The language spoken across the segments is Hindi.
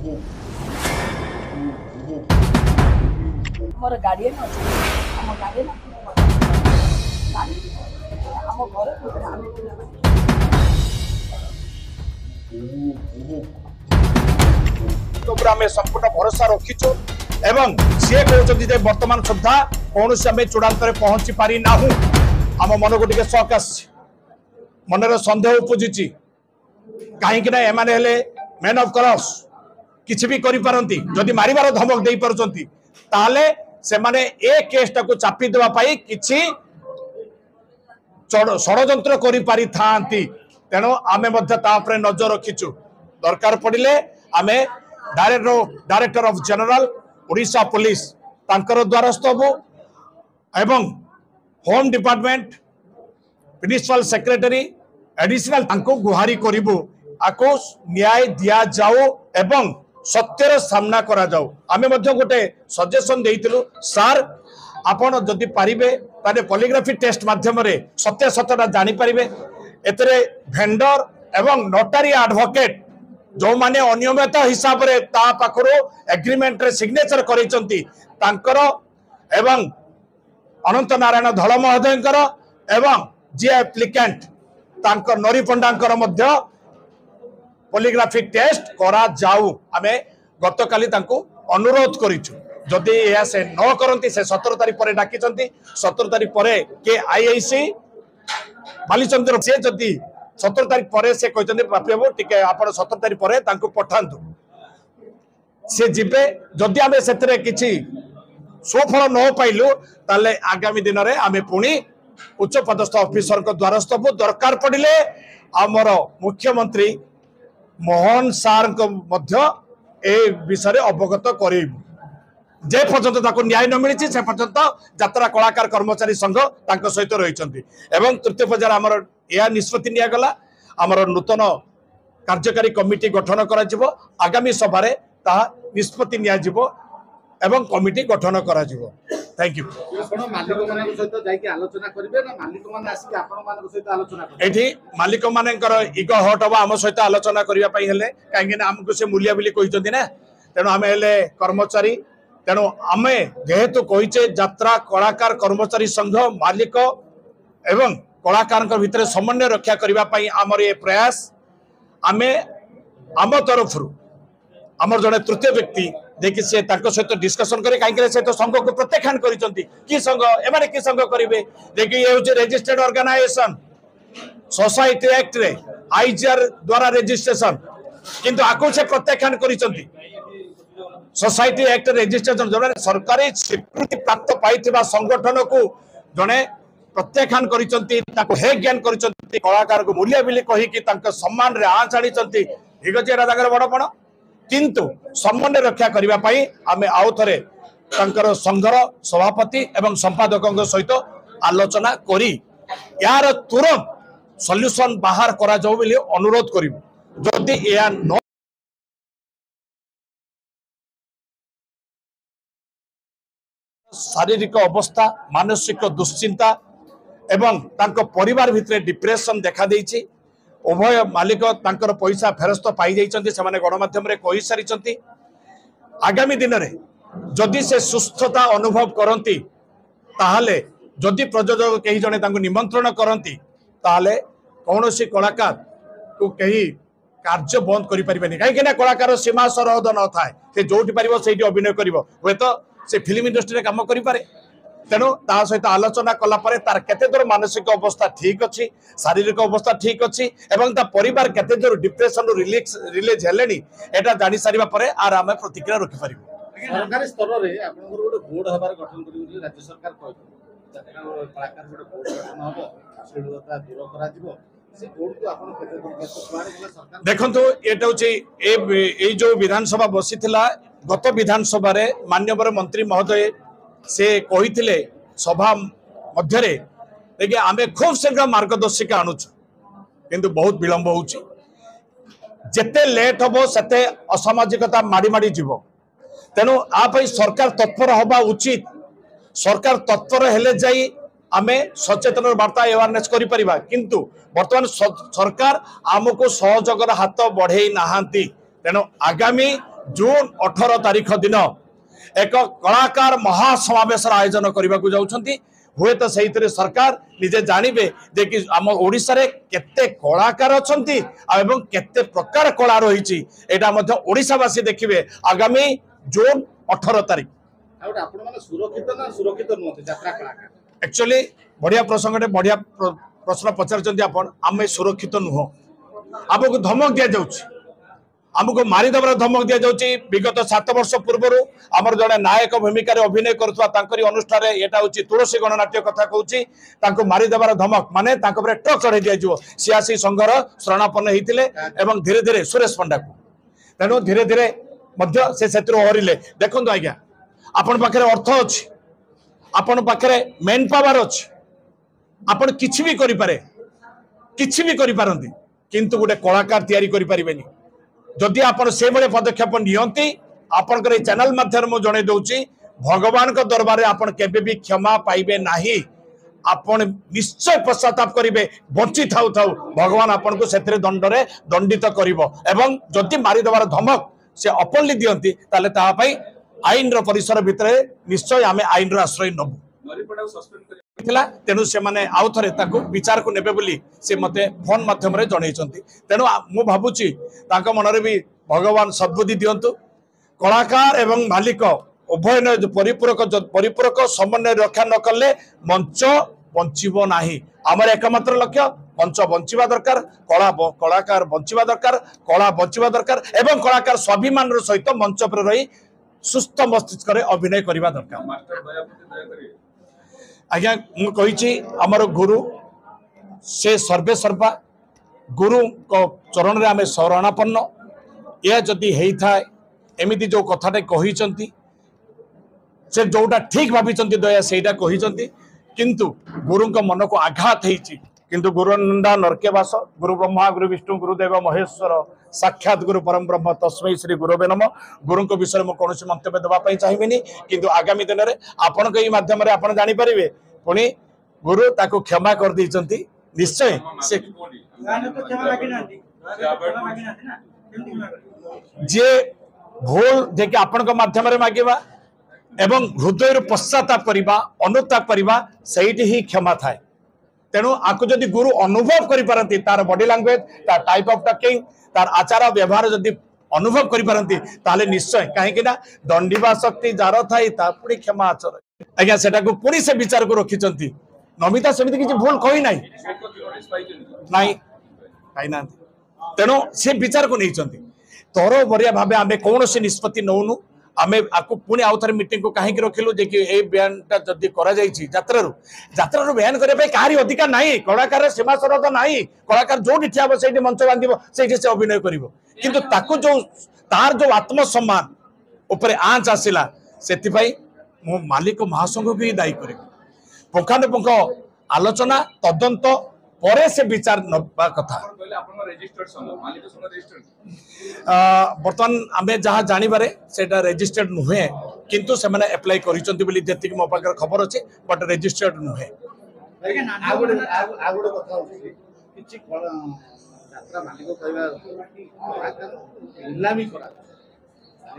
मोर गार्डियन अच्छे आम गार्डियन आम घर आम संपूर्ण भरोसा रखीचु एवं सी कहते वर्तमान सुधा कौन आम चूड़ान्त पहुंची पारि ना आम मन को टे शक मनर सन्देह उपजुची कहीं एमाने मैन ऑफ क्रॉस किसी भी करिपारंती जदि मारिबार धमक दे पारुचंती ताले से माने ए केस टाको चापी देवा पाई किछि षडयंत्र करि पारि थांती तेणु आमे मध्य ता उपरे नजर रखिचु दरकार पड़िले आमे director of general Odisha police तांकर द्वारस्थ हबु एवं home department principal secretary additional तांको गुहारी करिबु आको न्याय दिया जाओ एवं सत्यर सामना करा जाओ आमे मध्य गोटे सजेशन देइतिलु सर आपण जदि पारिबे ताने पॉलीग्राफी टेस्ट माध्यम रे सत्य सत्यता जानि पारिबे एतरे वेंडर एवं नोटारी एडवोकेट जो माने अनियमित हिसाब रे ता पाखरो एग्रीमेंट रे सिग्नेचर करिसंती तांकर एवं अनंत नारायण धळ महोदयंकर एवं जे एप्लिकेंट तांकर नरी पंडांकर मध्य पॉलीग्राफी टेस्ट करा जाऊ आमे गतकाली तांको अनुरोध करिछु जदि या से न करंती से 17 तारिख परे डाकिचंती 17 तारिख परे के आईआईसी बालीचंद्र से जदि 17 तारिख परे से कहचंती बाबू टिके आपण 17 तारिख परे तांको पठांतु से जिबे जदि आमे सेतरे किछि सुफल न पाइलु ताले आगामी दिन रे आमे पुणी उच्च पदस्थ ऑफिसर को द्वारस्थ हबु दरकार पड़िले हमर मुख्यमंत्री मोहन सार को मध्य ए विषय अवगत करेबु जे पर्यंत ताको न्याय न मिली से पर्यंत यात्रा कलाकार कर्मचारी संघ तांको सहित रहिचंती एवं तृतीय पर्यायर हमर या निष्पत्ति निया गला हमर नूतन कार्यकारी कमिटी गठन करा जिवो आगामी सभा रे ता निष्पत्ति निया जिवो एवं कमिटी गठन करा जिवो थैंक यू मालिक मानक सहित जाई आलोचना करिवे ना मालिक मान आसी आपण मानक सहित आलोचना करिवे एठी मालिक मानकर इगो हट हबा हम सहित आलोचना करिवा पई हेले काहे ना हमको से मूल्य बिली कहिचंती ना तेनो हमें हेले कर्मचारी तेणु आम जेहेतु कहीचे यात्रा कलाकार कर्मचारी संघ मालिक एवं कलाकार भितर समन्वय रक्षा करने आमर ये प्रयास आमे आम तरफ आमर जड़े तृतीय व्यक्ति देखिए से सहित डिस्कसन करे कहीं से तो संघ को प्रत्याख्यान कि संघ एमाने कि संघ करेंगे देखिए ये हूँ रजिस्टर्ड ऑर्गेनाइजेशन सोसाइटी एक्ट रे आईजीआर द्वारा रजिस्ट्रेशन किंतु आको से प्रत्याख्यान करिसंती सोसाइटी एक्ट रजिस्ट्रेशन जने सरकारी स्वीकृति प्राप्त पाइथिबा संगठन को जने प्रत्याख्यान करिसंती ताको हे ज्ञान करिसंती कलाकार को मूल्य बिली कहि कि तांको सम्मान रे आंच आनिसंती ठीक अछि एरा ताकर बडपण किंतु सम्मान रक्षा करिबा पई आमे आउ थरे तांकर संघर सभापति एवं संपादकଙ୍କ सहित आलोचना करी यार तुरंत सॉल्यूशन बाहर करा जाऊ बोली अनुरोध करिबु जदि या न शारीरिक अवस्था मानसिक दुश्चिंता एवं तांको परिवार भितर डिप्रेशन देखा देइछि उभय मालिक तांकर पैसा फेरस्त पाई जाइछन्ति से माने गणमाध्यम रे कहि सारिछन्ति आगामी दिन रे जदि से सुस्थता अनुभव करंती ताहाले जदि प्रयोजक कहीं जने तांको निमंत्रण करंती ताहाले कौनसी कलाकार को कहीं कार्य बंद करि परिबेनी कहीं ना कलाकार सीमा सरहद न थाए से जोठी पारिबो सेठी अभिनय करिवो होय तो से फिल्म इंडस्ट्री रे काम करि पारे तेणु ता सहित आलोचना कला परे तार केते दूर मानसिक अवस्था ठीक अछि शारीरिक अवस्था ठीक अछि एवं ता परिवार केते दूर डिप्रेशन रिलीज हेलेनी एटा जानि सारिबा परे आर आमे प्रतिक्रिया रखि परिबो सरकारी स्तर रे आपन गोटे बोर्ड हबार गठन करिबो राज्य सरकार कहतो कलाकार गोटे बोर्ड गठन हबो शिल्पता दूर करा दिबो से बोर्ड को आपन केते दूर सरकार देखंतु एटा होची ए जो विधानसभा बसिथिला गत विधानसभा रे माननीय मंत्री महोदय से कही सभा मध्य देखिए आम खूब शीघ्र मार्गदर्शिका आणुच किंतु बहुत विलंब होची जेते लेट हबो सेते असामाजिकता माड़ी माड़ी जीव तेणु आप सरकार तत्पर हवा उचित सरकार तत्पर हेले जाई आमे सचेतन वार्ता अवेयरनेस करि परिबा किंतु वर्तमान सरकार आमको सहयोगर हाथ बढ़े नहांती तेणु आगामी जून 18 तारीख दिन एक कलाकार महासमावेश आयोजन करने को जाउछंती हुए तो सही सरकार निजे जानवे जे कि आम ओडिशा रे केते कलाकार अछंती एवं केते प्रकार कला रही एटा मध्य ओडिशावासी देखिए आगामी जून 18 तारीख सुरक्षित ना सुरक्षित नुहति यात्रा कलाकार एक्चुअली बढ़िया प्रसंग बढ़िया प्रश्न पचार आपण आम सुरक्षित नुह आमको धमक दि जाउछि आमको मारिदेवर धमक दि जाउछि विगत 7 वर्ष पूर्व आमर जड़े नायक भूमिका अभिनय करुवा अनुष्ठान एटा हूँ तुलसी गणनाट्य कथा कहूँ मारिदेवर धमक माने ट्रक चढ़ाई दिज्व सियासी संघर शरणापन्न होते धीरे धीरे सुरेश पंडा को तेणु धीरे धीरे से हरिले देखो आज्ञा आपण पाखे अर्थ अच्छी आपण पाखे मेन पावर अच्छी आपण किछि भी करिपारे किछि भी करिपारंती किंतु गोटे कलाकार तैयारी करि परिबेनी जदि आपण से बळे पदक्षेप नियंती आपनकर चैनल माध्यम मु जणे दउची भगवान को दरबार रे आपण केबे भी क्षमा पाइबे नाही आपण निश्चय पश्चाताप करिवे बंची थाउ थाउ भगवान आपण को सेतरे दंडरे दंडित करिवो एवं जदि मारि दबार धमक से अपनली दियंती ताले ता पई आईन रो परिसर भितरे निश्चय आमे आईन रो आश्रय नबु तेणु से माने आउ थरे ताको विचार को नेबे बोली से मते फोन माध्यम रे जणैचंती तेणु मु भाबुची ताको मनरे भी भगवान सद्बुद्धि दियंतु कलाकार एवं मालिक उभय परिपूरक समन्वय रक्षा न कले मंच बंचिबो नाही आमर एकमात्र लक्ष्य मंच बंचिबा दरकार कलाकार बंचिबा दरकार कला बंचिबा दरकार एवं कलाकार स्वाभिमान रो सहित मंच पर रही सुस्थ मस्तिष्क रे अभिनय करिबा दरकार आज्ञा मु कहिछि हमर गुरु से सर्वे सर्वा गुरु को चरण रे आमे शरणापन्न या जदि हेई थाए एमिति जो कथाटे कहिचंती से जोटा ठीक भाविचंती दया सेटा कहिचंती किंतु गुरु को मन को आघात हेछि किंतु गुरु नंदा नरके वास गुरु ब्रह्मा गुरु विष्णु गुरुदेव महेश्वर साक्षात गुरु परम ब्रह्म तस्मै श्री गुरुवे नमः गुरु को विषय में कौन मंतव्य देवाई चाहिए किंतु आगामी दिन में आपण के माध्यम आप जानी पारे पुणी गुरु ताको क्षमा कर देइचंती निश्चय से जे भूल जे कि आपण को माध्यम रे मागिबा एवं हृदय पश्चाताप करबा अनुताप करबा सहीटी ही क्षमा थाए तेणु आपको जदि गुरु अनुभव करि पारंती तार बॉडी लैंग्वेज तार टाइप ऑफ टॉकिंग तार आचार व्यवहार जदि अनुभव करि पारंती ताले निश्चय काहे कि ना दंडिबा शक्ति जार थाई ता पुणी क्षमा आचर आज्ञा सेटा को पुणी से विचार को रखिचंती नमिता समिति किछि भूल कहि नाही तेणु से विचार को नहींचंती तोर बरिया भाबे आमे कौन से निष्पत्ति नौनु आमे आपको पुणी आउ थरे मीटिंग को काहे रखिलु जे कि ए बयान ता जदी करा जाईची यात्रारू बयान करे पे काहारी अधिकार नाही कलाकार सीमा सरहद नाही कलाकार जोडी ठियाबो सेठी मंच बांधिबो सेठी से अभिनय करिवो किंतु ताको जो तार जो आत्मसम्मान ऊपर आंच आसिला सेति भाई मो मालिक महासंघ भी दायी करे पुंखानुपुंख आलोचना तदंत परे से विचार नबा कथा बर्तमान आमे जहाँ जानिबारे सेटा रजिस्टर्ड नुहे किंतु से माने अप्लाई करिसंती बोली जेति मो पाकर खबर अछि बट रजिस्टर्ड नुहे आगुडे कथा होछि किछि यात्रा मालिक कहबा इलामी करा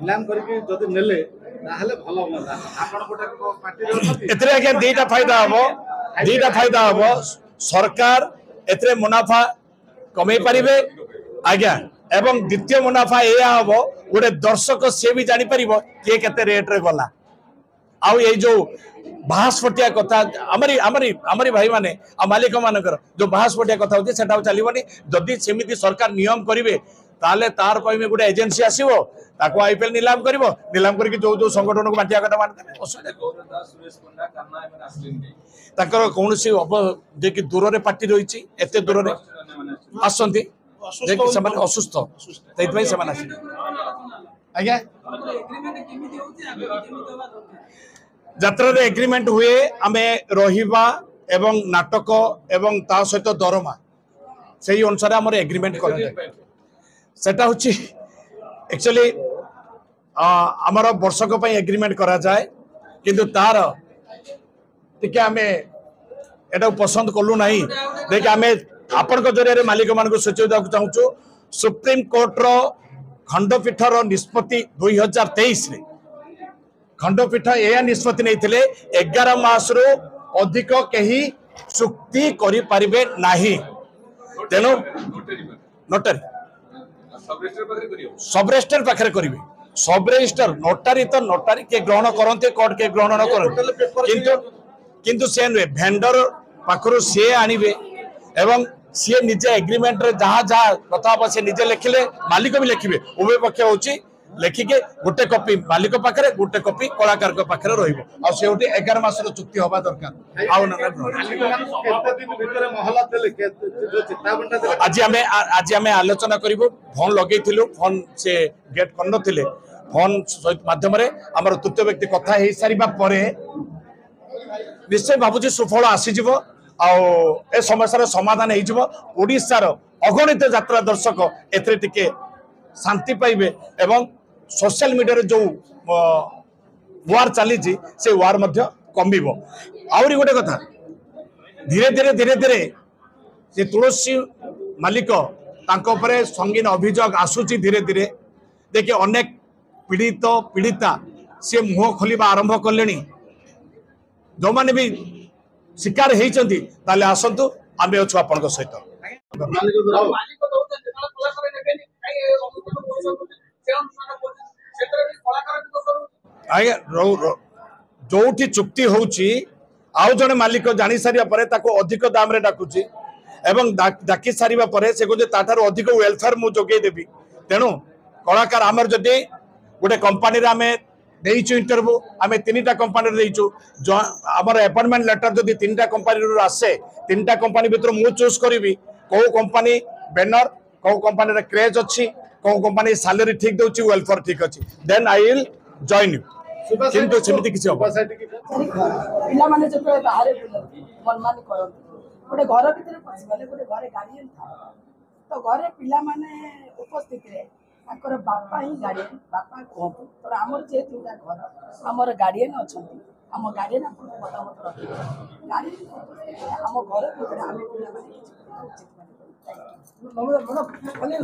इलाम करके जदि नेले ताहले भलो होला आपण गोटे पार्टी रे होती एतरे आगे दीटा फायदा हबो सरकार एतरे मुनाफा कमे पारिबे आज्ञा एवं द्वितीय मुनाफा या हबो गोटे दर्शक से भी जानि परिबो के केते रेट रे गला आउ ये जो बाहासपटिया कथा आमरी भाई माने मालिक मानकर जो बाहासपटिया कथा होती सेटा चलिबनी जदि सेमिति सरकार नियम करिवे ताले तार पई में गोटे एजेंसी आसीबो ताको आईपीएल नीलाम करिवो नीलाम करके जो संगठन को बांटिया कथा बांट देबे सुरेश पंडा करना एमन आसलिन ताकर कोनसी जे कि दूर रे पार्टी रहिछि एते दूर रे आसंती जे कि समान असुस्थ तैत भाई समान आसी आज्ञा यात्रा रे एग्रीमेंट हुए आमे रहिबा एवं नाटक एवं ता सहित दरमा सेही अनुसार हमर एग्रीमेंट करा जाय सेटा होछि एक्चुअली आमर वर्षक एग्रीमेंट करा जाए किंतु तार टिके आमे एटा पसंद कलु नाही देखि आमे आपण को जरिया रे मालिक मान को सूचना देବାକୁ चाहूछु सुप्रीम कोर्ट रो खंडपीठर निष्पत्ति 2023 रे खंडपीठ यह निष्पत्ति नहीं 11 मास रु अधिक कहीं चुक्ति करि परिबे नाही तेनो नोटरी सब रजिस्टर पाखे करेंगे सब रजिस्टर नोटारी तो नोटारी के ग्रहण करते कोर्ट के ग्रहण न करते किंतु से नुहे भेंडर पाखर सी आणवे एवं सी निजे एग्रीमेंट रे जहाँ जहाँ कथा से निजे लिखिले मालिक भी लिखे उभय पक्ष हूँ लेखिके गोटे कॉपी मालिक पाखे गोटे कॉपी कलाकार पाखे रोटे 11 मास चुक्ति हवा दरकार आज आम आलोचना करूँ फोन लगे फोन से गेट कर फोन माध्यम आम तृतीय व्यक्ति कथा हो सारा निश्चय भावुँ सुफल आसीज ए समस्या समाधान होशार अगणित यात्रा दर्शक एते शांति पाइबे एवं सोशल मीडिया रे जो वार चली से वार मध्य कमिब आउरी गोटे कथा धीरे धीरे धीरे धीरे से तुलसी मालिक तांको परे संगीन अभियोग आसुची धीरे धीरे देखिए अनेक पीड़ित पीड़िता से मुह खोलिबा आरंभ कले जो माने भी शिकार होती आसतु आम अच्छु आपण सहित आज्ञा जो चुक्ति होउची आउ जने मालिक जानी सारिया परे ताको अधिक दाम रे डाकुची एवं डाकी सारिबा परे से गोजे ताठारो अधिक वेलफेयर मु जोगे देबी तेनु कलाकार आमर जदि गोटे कंपनी रे आमे देइछु इंटरव्यू आमे तीनटा कंपनी रे देइछु जो हमर अपॉइंटमेंट लेटर जदि तीनटा कंपनी रो आसे तीनटा कंपनी भीतर मु चूज करबी को कंपनी बैनर को कंपनी रे क्रेज अछि को कंपनी सैलरी ठीक दउची वेलफेयर ठीक अछि then I will join you किंतु सेमिति किछि हो पिला माने जब बाहर मनमानी करते गोटे घर भीतर पशि गले गोटे घरे गार्डियन था तो घरे पिला माने उपस्थित रे ताकर बापा ही गार्डियन बापा कहतु तो आमर जे तीनटा घर आमर गार्डियन अछंती आम गार्डियन आपन मतामत रखी गार्डियन आम घर भीतर आम पिला माने किछि उचित माने